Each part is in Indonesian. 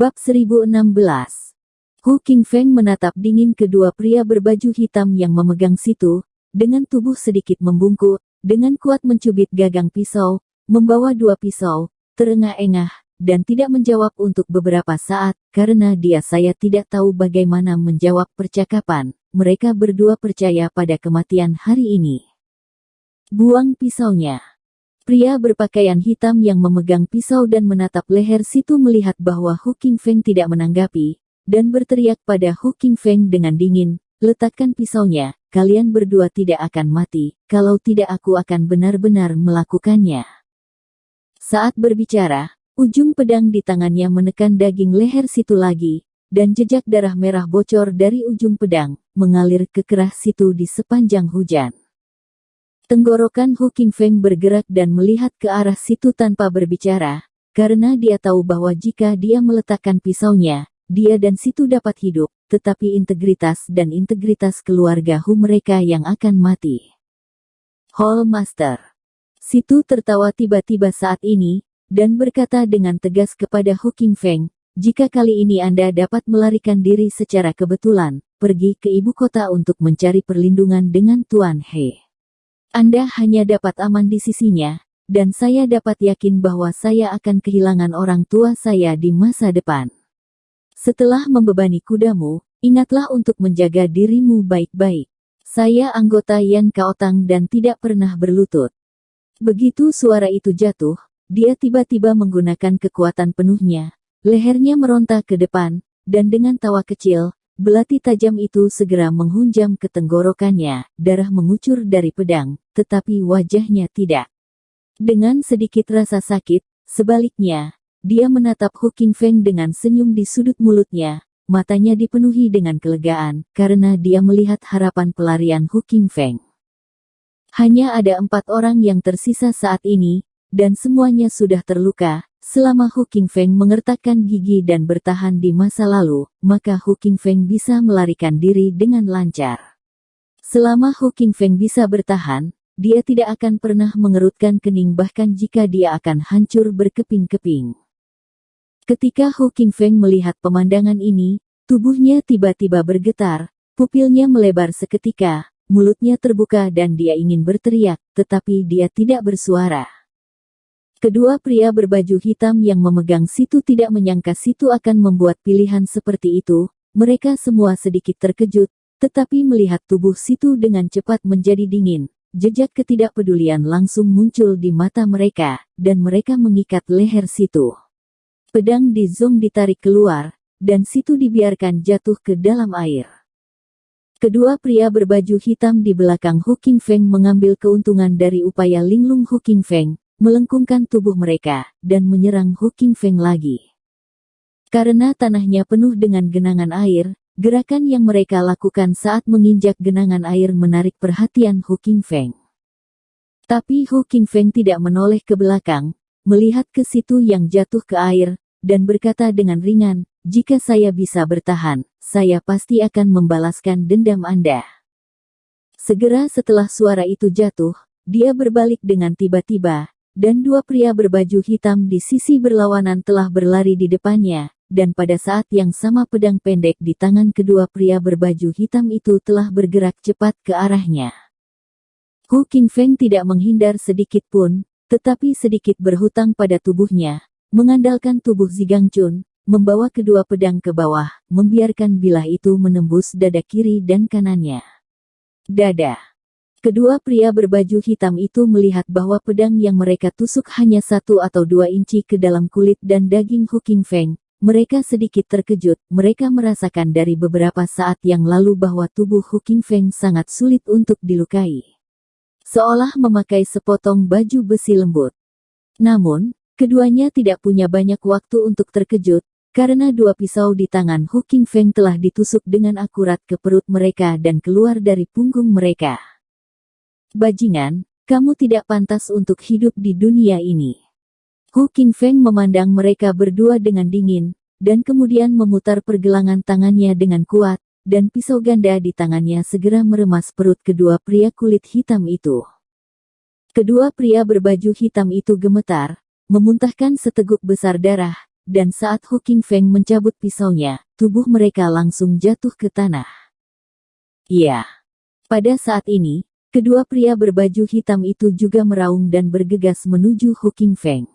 Bab 1016. Hu Qingfeng menatap dingin kedua pria berbaju hitam yang memegang situ, dengan tubuh sedikit membungkuk, dengan kuat mencubit gagang pisau, membawa dua pisau, terengah-engah, dan tidak menjawab untuk beberapa saat, karena saya tidak tahu bagaimana menjawab percakapan. Mereka berdua percaya pada kematian hari ini. Buang pisaunya. Pria berpakaian hitam yang memegang pisau dan menatap leher situ melihat bahwa Hu Qingfeng tidak menanggapi, dan berteriak pada Hu Qingfeng dengan dingin, "Letakkan pisaunya, kalian berdua tidak akan mati, kalau tidak aku akan benar-benar melakukannya." Saat berbicara, ujung pedang di tangannya menekan daging leher situ lagi, dan jejak darah merah bocor dari ujung pedang, mengalir ke kerah situ di sepanjang hujan. Tenggorokan Hu Qingfeng bergerak dan melihat ke arah situ tanpa berbicara, karena dia tahu bahwa jika dia meletakkan pisaunya, dia dan situ dapat hidup, tetapi integritas dan integritas keluarga Hu mereka yang akan mati. Hall Master. Situ tertawa tiba-tiba saat ini, dan berkata dengan tegas kepada Hu Qingfeng, "Jika kali ini Anda dapat melarikan diri secara kebetulan, pergi ke ibu kota untuk mencari perlindungan dengan Tuan He. Anda hanya dapat aman di sisinya, dan saya dapat yakin bahwa saya akan kehilangan orang tua saya di masa depan. Setelah membebani kudamu, ingatlah untuk menjaga dirimu baik-baik. Saya anggota Yan Kaotang dan tidak pernah berlutut." Begitu suara itu jatuh, dia tiba-tiba menggunakan kekuatan penuhnya, lehernya meronta ke depan, dan dengan tawa kecil, belati tajam itu segera menghunjam ke tenggorokannya, darah mengucur dari pedang, tetapi wajahnya tidak. Dengan sedikit rasa sakit, sebaliknya, dia menatap Hu Qingfeng dengan senyum di sudut mulutnya, matanya dipenuhi dengan kelegaan, karena dia melihat harapan pelarian Hu Qingfeng. Hanya ada 4 orang yang tersisa saat ini, dan semuanya sudah terluka. Selama Hu Qingfeng mengertakkan gigi dan bertahan di masa lalu, maka Hu Qingfeng bisa melarikan diri dengan lancar. Selama Hu Qingfeng bisa bertahan, dia tidak akan pernah mengerutkan kening bahkan jika dia akan hancur berkeping-keping. Ketika Hu Qingfeng melihat pemandangan ini, tubuhnya tiba-tiba bergetar, pupilnya melebar seketika, mulutnya terbuka dan dia ingin berteriak, tetapi dia tidak bersuara. Kedua pria berbaju hitam yang memegang situ tidak menyangka situ akan membuat pilihan seperti itu. Mereka semua sedikit terkejut, tetapi melihat tubuh situ dengan cepat menjadi dingin. Jejak ketidakpedulian langsung muncul di mata mereka, dan mereka mengikat leher situ. Pedang di Zong ditarik keluar, dan situ dibiarkan jatuh ke dalam air. Kedua pria berbaju hitam di belakang Hu Qingfeng mengambil keuntungan dari upaya linglung Hu Qingfeng, melengkungkan tubuh mereka, dan menyerang Hu Qingfeng lagi. Karena tanahnya penuh dengan genangan air, gerakan yang mereka lakukan saat menginjak genangan air menarik perhatian Hu Qingfeng. Tapi Hu Qingfeng tidak menoleh ke belakang, melihat ke situ yang jatuh ke air, dan berkata dengan ringan, "Jika saya bisa bertahan, saya pasti akan membalaskan dendam Anda." Segera setelah suara itu jatuh, dia berbalik dengan tiba-tiba, dan dua pria berbaju hitam di sisi berlawanan telah berlari di depannya, dan pada saat yang sama pedang pendek di tangan kedua pria berbaju hitam itu telah bergerak cepat ke arahnya. Hu Qingfeng tidak menghindar sedikit pun, tetapi sedikit berhutang pada tubuhnya, mengandalkan tubuh Zigangchun, membawa kedua pedang ke bawah, membiarkan bilah itu menembus dada kiri dan kanannya. Dada. Kedua pria berbaju hitam itu melihat bahwa pedang yang mereka tusuk hanya 1 atau 2 inci ke dalam kulit dan daging Hu Qingfeng. Mereka sedikit terkejut, mereka merasakan dari beberapa saat yang lalu bahwa tubuh Hu Qingfeng sangat sulit untuk dilukai. Seolah memakai sepotong baju besi lembut. Namun, keduanya tidak punya banyak waktu untuk terkejut, karena dua pisau di tangan Hu Qingfeng telah ditusuk dengan akurat ke perut mereka dan keluar dari punggung mereka. "Bajingan, kamu tidak pantas untuk hidup di dunia ini." Hu Qingfeng memandang mereka berdua dengan dingin, dan kemudian memutar pergelangan tangannya dengan kuat, dan pisau ganda di tangannya segera meremas perut kedua pria kulit hitam itu. Kedua pria berbaju hitam itu gemetar, memuntahkan seteguk besar darah, dan saat Hu Qingfeng mencabut pisaunya, tubuh mereka langsung jatuh ke tanah. Iya. Pada saat ini, kedua pria berbaju hitam itu juga meraung dan bergegas menuju Hu Qingfeng.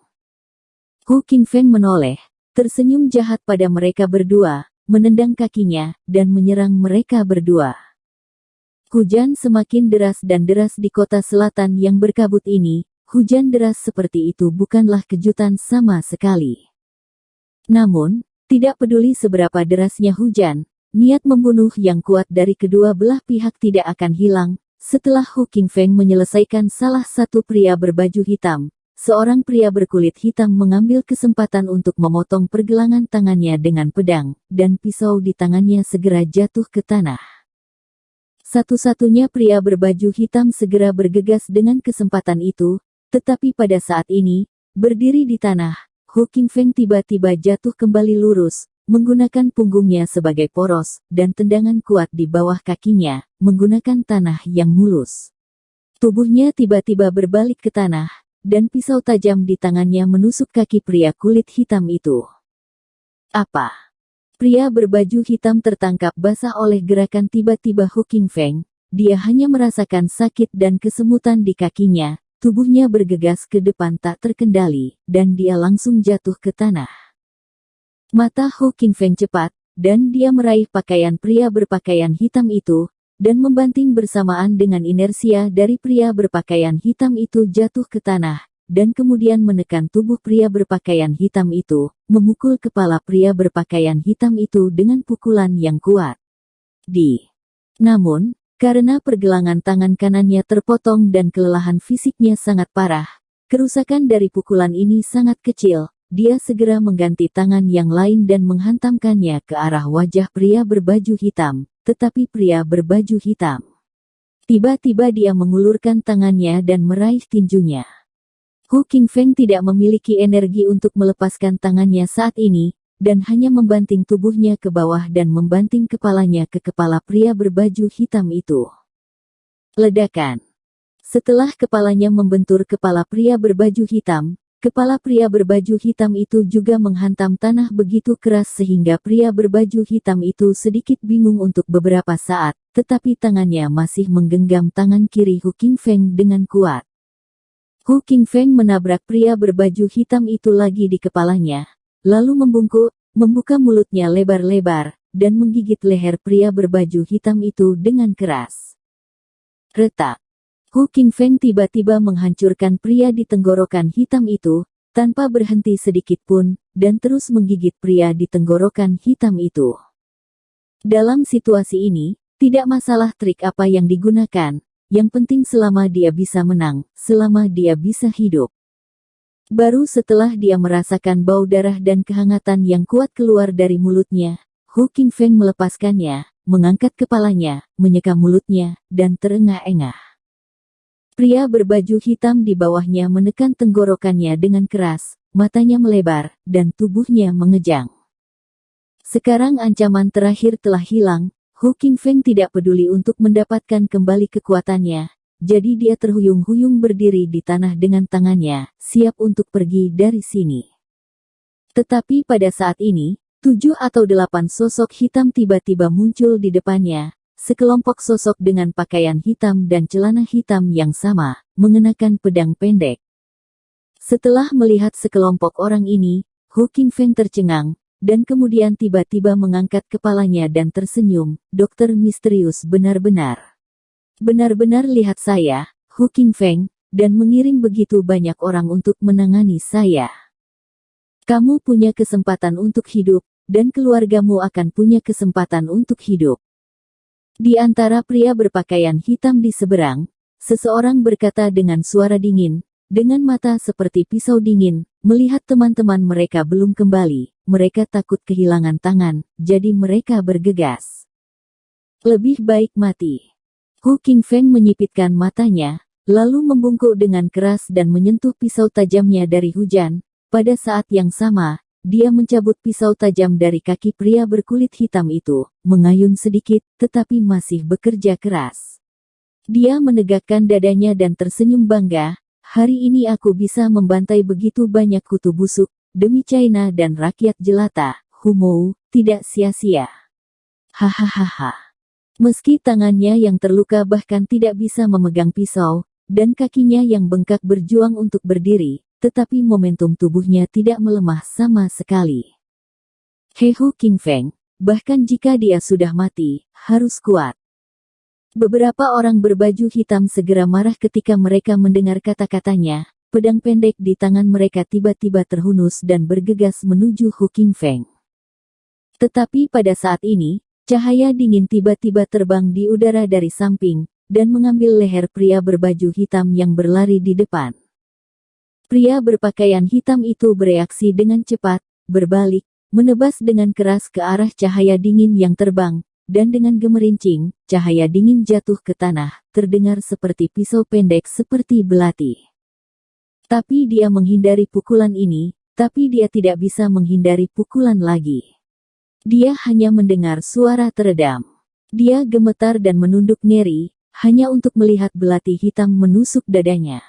Hu Qingfeng menoleh, tersenyum jahat pada mereka berdua, menendang kakinya, dan menyerang mereka berdua. Hujan semakin deras dan deras di kota selatan yang berkabut ini. Hujan deras seperti itu bukanlah kejutan sama sekali. Namun, tidak peduli seberapa derasnya hujan, niat membunuh yang kuat dari kedua belah pihak tidak akan hilang. Setelah Hu Qingfeng menyelesaikan salah satu pria berbaju hitam, seorang pria berkulit hitam mengambil kesempatan untuk memotong pergelangan tangannya dengan pedang, dan pisau di tangannya segera jatuh ke tanah. Satu-satunya pria berbaju hitam segera bergegas dengan kesempatan itu, tetapi pada saat ini, berdiri di tanah, Hu Qingfeng tiba-tiba jatuh kembali lurus, menggunakan punggungnya sebagai poros, dan tendangan kuat di bawah kakinya, menggunakan tanah yang mulus. Tubuhnya tiba-tiba berbalik ke tanah, dan pisau tajam di tangannya menusuk kaki pria kulit hitam itu. Apa? Pria berbaju hitam tertangkap basah oleh gerakan tiba-tiba Hu Qingfeng. Dia hanya merasakan sakit dan kesemutan di kakinya. Tubuhnya bergegas ke depan tak terkendali, dan dia langsung jatuh ke tanah. Mata Hu Qingfeng cepat, dan dia meraih pakaian pria berpakaian hitam itu, dan membanting bersamaan dengan inersia dari pria berpakaian hitam itu jatuh ke tanah, dan kemudian menekan tubuh pria berpakaian hitam itu, memukul kepala pria berpakaian hitam itu dengan pukulan yang kuat. Namun, karena pergelangan tangan kanannya terpotong dan kelelahan fisiknya sangat parah, kerusakan dari pukulan ini sangat kecil, dia segera mengganti tangan yang lain dan menghantamkannya ke arah wajah pria berbaju hitam, tetapi pria berbaju hitam. Tiba-tiba dia mengulurkan tangannya dan meraih tinjunya. Hu Qingfeng tidak memiliki energi untuk melepaskan tangannya saat ini, dan hanya membanting tubuhnya ke bawah dan membanting kepalanya ke kepala pria berbaju hitam itu. Ledakan. Setelah kepalanya membentur kepala pria berbaju hitam, kepala pria berbaju hitam itu juga menghantam tanah begitu keras sehingga pria berbaju hitam itu sedikit bingung untuk beberapa saat, tetapi tangannya masih menggenggam tangan kiri Hu Qingfeng dengan kuat. Hu Qingfeng menabrak pria berbaju hitam itu lagi di kepalanya, lalu membuka mulutnya lebar-lebar, dan menggigit leher pria berbaju hitam itu dengan keras. Retak. Hu Qingfeng tiba-tiba menghancurkan pria di tenggorokan hitam itu, tanpa berhenti sedikit pun, dan terus menggigit pria di tenggorokan hitam itu. Dalam situasi ini, tidak masalah trik apa yang digunakan, yang penting selama dia bisa menang, selama dia bisa hidup. Baru setelah dia merasakan bau darah dan kehangatan yang kuat keluar dari mulutnya, Hu Qingfeng melepaskannya, mengangkat kepalanya, menyeka mulutnya, dan terengah-engah. Pria berbaju hitam di bawahnya menekan tenggorokannya dengan keras, matanya melebar, dan tubuhnya mengejang. Sekarang ancaman terakhir telah hilang, Hu Qingfeng tidak peduli untuk mendapatkan kembali kekuatannya. Jadi dia terhuyung-huyung berdiri di tanah dengan tangannya, siap untuk pergi dari sini. Tetapi pada saat ini, 7 atau 8 sosok hitam tiba-tiba muncul di depannya, sekelompok sosok dengan pakaian hitam dan celana hitam yang sama, mengenakan pedang pendek. Setelah melihat sekelompok orang ini, Hu Qingfeng tercengang, dan kemudian tiba-tiba mengangkat kepalanya dan tersenyum. Dokter misterius benar-benar. Benar-benar lihat saya, Hu Qingfeng, dan mengirim begitu banyak orang untuk menangani saya. Kamu punya kesempatan untuk hidup, dan keluargamu akan punya kesempatan untuk hidup. Di antara pria berpakaian hitam di seberang, seseorang berkata dengan suara dingin, dengan mata seperti pisau dingin, melihat teman-teman mereka belum kembali, mereka takut kehilangan tangan, jadi mereka bergegas. Lebih baik mati. Hu Qingfeng menyipitkan matanya, lalu membungkuk dengan keras dan menyentuh pisau tajamnya dari hujan. Pada saat yang sama, dia mencabut pisau tajam dari kaki pria berkulit hitam itu, mengayun sedikit, tetapi masih bekerja keras. Dia menegakkan dadanya dan tersenyum bangga, hari ini aku bisa membantai begitu banyak kutu busuk, demi China dan rakyat jelata, Humou, tidak sia-sia. Hahaha. Meski tangannya yang terluka bahkan tidak bisa memegang pisau, dan kakinya yang bengkak berjuang untuk berdiri, tetapi momentum tubuhnya tidak melemah sama sekali. Hehu Qingfeng, bahkan jika dia sudah mati, harus kuat. Beberapa orang berbaju hitam segera marah ketika mereka mendengar kata-katanya. Pedang pendek di tangan mereka tiba-tiba terhunus dan bergegas menuju Hu Qingfeng. Tetapi pada saat ini, cahaya dingin tiba-tiba terbang di udara dari samping, dan mengambil leher pria berbaju hitam yang berlari di depan. Pria berpakaian hitam itu bereaksi dengan cepat, berbalik, menebas dengan keras ke arah cahaya dingin yang terbang, dan dengan gemerincing, cahaya dingin jatuh ke tanah, terdengar seperti pisau pendek seperti belati. Tapi dia menghindari pukulan ini, tapi dia tidak bisa menghindari pukulan lagi. Dia hanya mendengar suara teredam. Dia gemetar dan menunduk ngeri, hanya untuk melihat belati hitam menusuk dadanya.